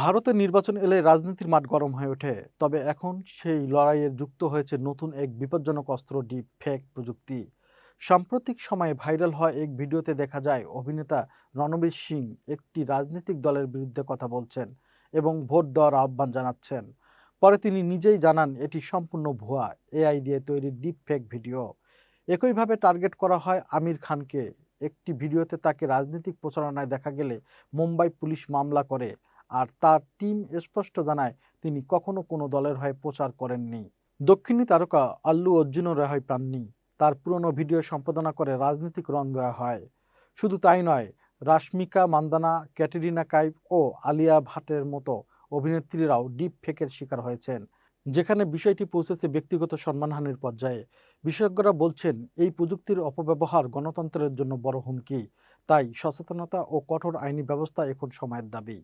ভারতের নির্বাচন এলে রাজনীতির মাঠ গরম হয়ে ওঠে। তবে এখন সেই লড়াইয়ে যুক্ত হয়েছে নতুন এক বিপজ্জনক অস্ত্র, ডিপ ফেক প্রযুক্তি। সাম্প্রতিক সময়ে ভাইরাল হওয়া এক ভিডিওতে দেখা যায় অভিনেতা রণবীর সিং একটি রাজনৈতিক দলের বিরুদ্ধে কথা বলছেন এবং ভোট দেওয়ার আহ্বান জানাচ্ছেন। পরে তিনি নিজেই জানান এটি সম্পূর্ণ ভুয়া, এআই দিয়ে তৈরি ডিপ ফেক ভিডিও। একইভাবে টার্গেট করা হয় আমির খানকে। একটি ভিডিওতে তাকে রাজনৈতিক প্রচারণায় দেখা গেলে মুম্বাই পুলিশ মামলা করে। আর তার টিম স্পষ্ট জানায় তিনি কখনো কোনো দলের হয়ে প্রচার করেননি। দক্ষিণী তারকা আল্লু অর্জুনও রেহাই পাননি। তার পুরনো ভিডিও সম্পাদনা করে রাজনৈতিক রং দেওয়া হয়। শুধু তাই নয়, রাশমিকা মান্দানা, ক্যাটরিনা কাইফ ও আলিয়া ভাটের মতো অভিনেত্রীরাও ডিপ ফেকের শিকার হয়েছেন, যেখানে বিষয়টি পৌঁছেছে ব্যক্তিগত সম্মানহানির পর্যায়ে। বিশেষজ্ঞরা বলছেন এই প্রযুক্তির অপব্যবহার গণতন্ত্রের জন্য বড় হুমকি। তাই সচেতনতা ও কঠোর আইনি ব্যবস্থা এখন সময়ের দাবি।